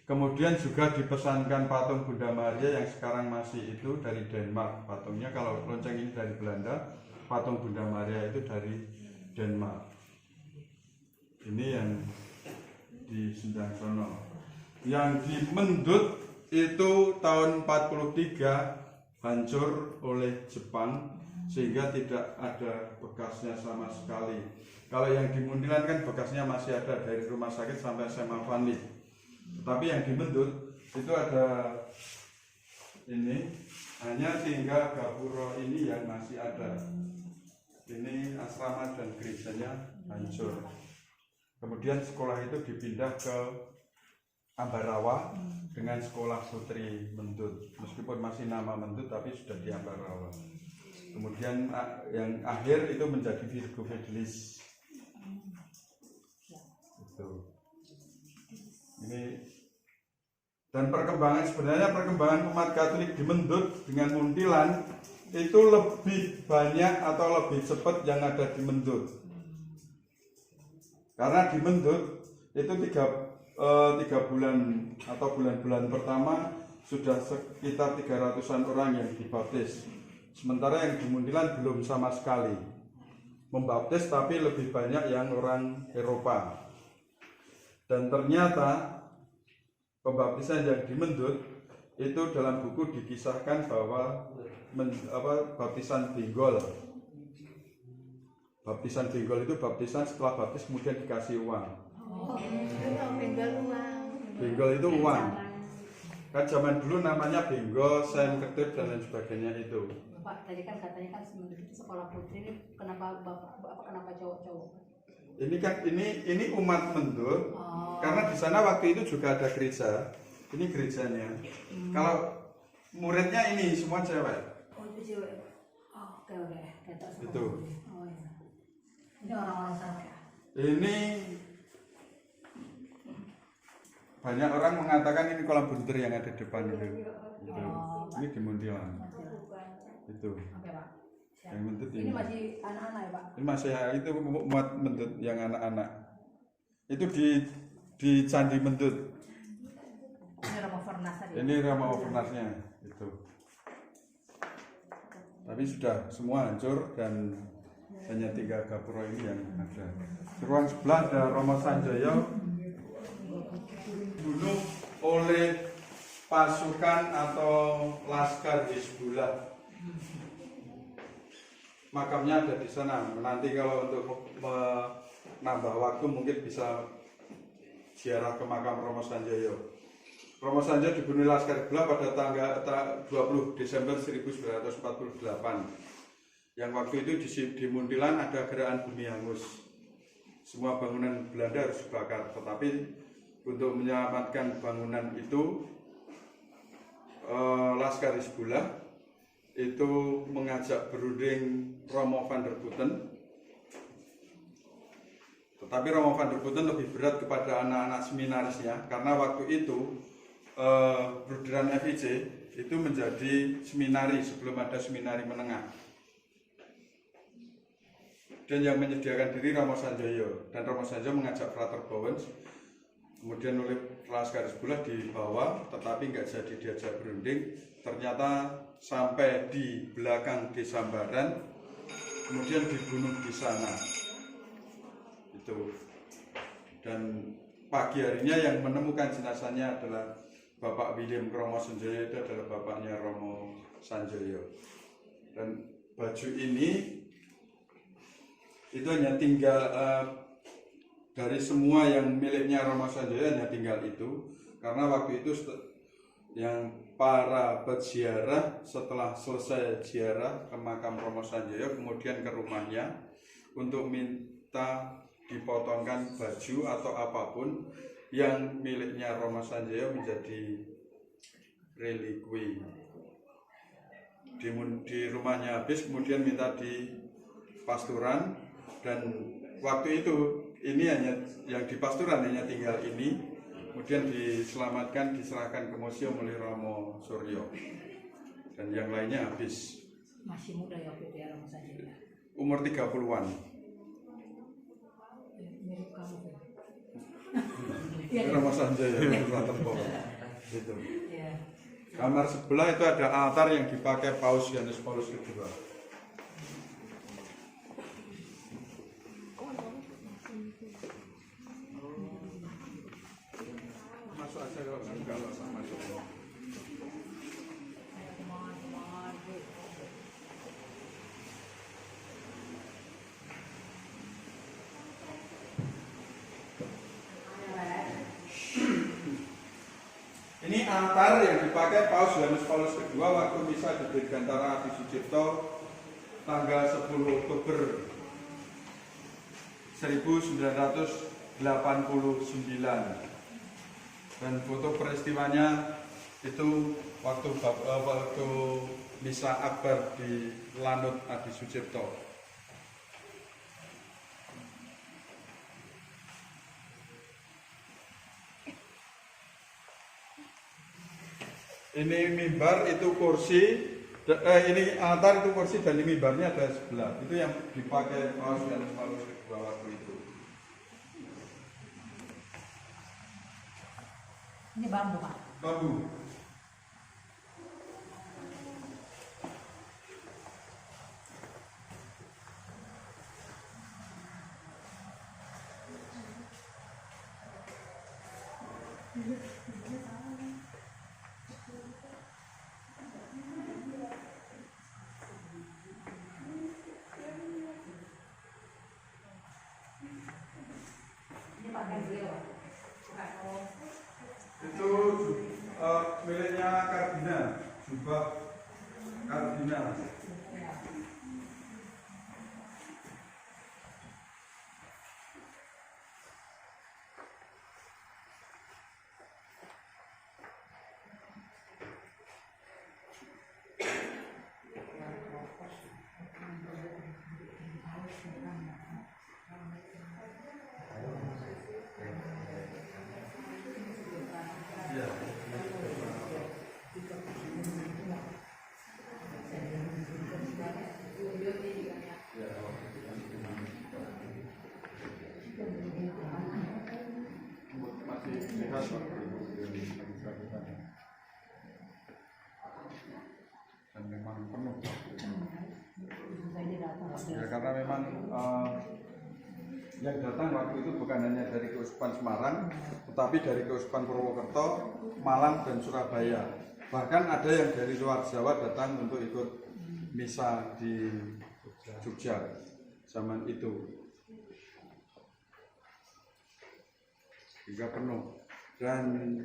Kemudian juga dipesankan patung Bunda Maria yang sekarang masih itu dari Denmark patungnya. Kalau lonceng ini dari Belanda, patung Bunda Maria itu dari Denmark. Ini yang di Sendang Sono. Yang di Mendut itu tahun 43 hancur oleh Jepang sehingga tidak ada bekasnya sama sekali. Kalau yang di Muntilan kan bekasnya masih ada dari rumah sakit sampai SMA Vanlit. Tetapi yang di Mendut itu ada ini, hanya tinggal gapuro ini yang masih ada. Ini asrama dan gerejanya hancur. Kemudian sekolah itu dipindah ke Ambarawa dengan sekolah putri Mendut. Meskipun masih nama Mendut tapi sudah di Ambarawa. Kemudian yang akhir itu menjadi Virgo Fidelis. Itu. Ini dan perkembangan umat Katolik di Mendut dengan Muntilan itu lebih banyak atau lebih cepat yang ada di Mendut. Karena di Mendut itu tiga bulan atau bulan-bulan pertama sudah sekitar 300-an orang yang dibaptis. Sementara yang di Muntilan belum sama sekali membaptis, tapi lebih banyak yang orang Eropa. Dan ternyata pembaptisan yang di Mendut itu dalam buku dikisahkan bahwa baptisan benggol. Baptisan benggol itu baptisan setelah baptis kemudian dikasih uang. Benggol itu uang. Kan zaman dulu namanya benggol, sen, ketip dan lain sebagainya itu. Bapak tadi kan katanya kan sebenarnya sekolah putri ini kenapa kenapa cowok-cowok? Ini umat Mendut. Karena di sana waktu itu juga ada gereja. Ini gerejanya. Kalau muridnya ini semua cewek. Oh itu cewek. Oh, oke. Itu. Oh iya. Ini orang-orang sana ya. Ini banyak orang mengatakan ini kolam bunter yang ada di depan itu. Gitu. Ini di Muntilan. Itu. Oke, Pak. Yang Mendut Ini masih anak-anak ya, Pak? Ini masih itu umat Mendut yang anak-anak. Itu di Candi Mendut. Ini Rama Furnas tadi. Ini Rama Furnasnya itu. Tapi sudah semua hancur dan hanya 3 gapura ini yang ada. Di ruang sebelah ada Romo Sanjaya dibunuh oleh pasukan atau laskar Hizbullah. Makamnya ada di sana. Nanti kalau untuk menambah waktu mungkin bisa ziarah ke makam Romo Sanjaya. Romo Sanjaya dibunuh laskar Hizbullah pada tanggal 20 Desember 1948. Yang waktu itu di Muntilan ada gerakan bumi hangus. Semua bangunan Belanda harus dibakar. Tetapi untuk menyelamatkan bangunan itu, laskar Hizbullah itu mengajak berunding Romo van der Putten. Tetapi Romo van der Putten lebih berat kepada anak-anak seminarisnya, karena waktu itu Bruderan FIC itu menjadi seminari sebelum ada seminari menengah. Dan yang menyediakan diri Romo Sanjaya, dan Romo Sanjaya mengajak Frater Bowens, kemudian oleh laskar Hizbullah dibawa, tetapi nggak jadi diajak berunding. Ternyata sampai di belakang desa Baran, kemudian dibunuh di sana. Itu. Dan pagi harinya yang menemukan jenazahnya adalah Bapak William Kromo Sanjaya, itu adalah bapaknya Romo Sanjaya. Dan baju ini itu hanya tinggal dari semua yang miliknya Romo Sanjaya hanya tinggal itu, karena waktu itu yang para peziarah setelah selesai ziarah ke makam Romo Sanjaya kemudian ke rumahnya untuk minta dipotongkan baju atau apapun yang miliknya Romo Sanjaya menjadi relikwi. Di rumahnya habis, kemudian minta di Pasturan, dan waktu itu ini hanya yang di Pasturan hanya tinggal ini, kemudian diselamatkan, diserahkan ke museum oleh Romo Suryo, dan yang lainnya habis. Masih muda ya waktu itu ya Romo Sanjaya. Umur 30-an. Mirip kamu kan? Romo Sanjaya gitu. Iya. Kamar sebelah itu ada altar yang dipakai Paus Yohanes Paulus II. Masuk aja kalau sama masuk. Ini altar yang dipakai Paus Yohanes Paulus II waktu misa di Dirgantara Adi Sucipto tanggal 10 Oktober 1989. Dan foto peristiwanya itu waktu misa akbar di Lanut Adi Sucipto. Ini mimbar, itu kursi, Ini altar itu kursi dan ini mimbarnya ada sebelah. Itu yang dipakai Paus Yohanes Paulus kedua waktu itu. Ini bambu Pak. Bambu. Ini pakai beliau Pak. Itu miliknya Kardinal, jubah Kardinal. Ya. Masih sehat Pak. Dan memang penuh. Ya karena memang yang datang waktu itu bukan hanya dari Keuskupan Semarang, tetapi dari Keuskupan Purwokerto, Malang dan Surabaya. Bahkan ada yang dari luar Jawa datang untuk ikut misa di Jogja zaman itu. Hingga penuh. Dan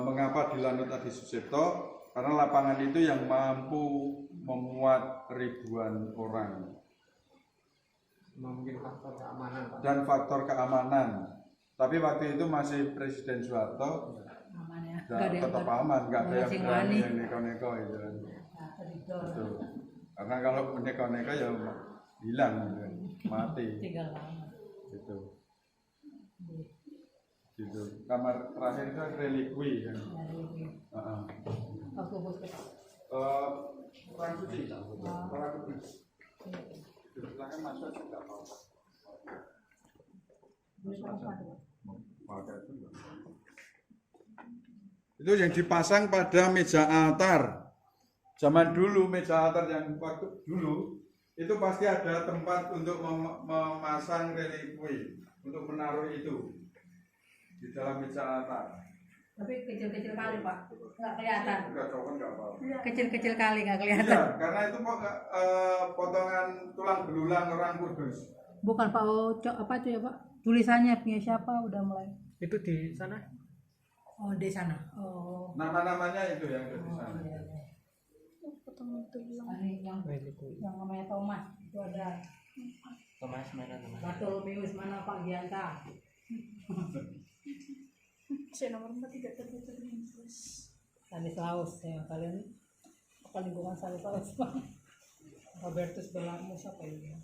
mengapa dilanut Adi Sucipto? Karena lapangan itu yang mampu memuat ribuan orang. Mungkin faktor keamanan Pak. Dan faktor keamanan. Tapi waktu itu masih Presiden Soeharto, Aman ya. tetap aman, nggak ada yang berani yang neko-neko itu. Itu. Karena kalau neko-neko ya hilang, gitu. Mati. Tinggal lama. Gitu. Gitu. Kamar terakhir itu relikwi kan. Waktu bos ke Orang suci, orang kudus. Silakan masuk tidak apa-apa. Itu yang dipasang pada meja altar. Zaman dulu meja altar yang waktu dulu itu pasti ada tempat untuk memasang relikwi, untuk menaruh itu di dalam meja altar. Tapi kecil-kecil kali Pak, nggak kelihatan. Enggak coba enggak apa-apa. Kecil-kecil kali nggak Iya, kelihatan. karena itu potongan tulang belulang orang kudus. Bukan Pak, apa itu ya Pak? Tulisannya punya siapa? Udah mulai. Itu di sana. Oh di sana. Oh. Nama-namanya itu yang ada di sana. Iya. Ini yang namanya Thomas itu ada. Thomas mana teman? Bartolomeus mana Pak Gianta? Saya nomor 4 tidak tertutup Stanislaus ya kalian apa lingkungan Stanislaus Pak? Robertus Belamus apa ini?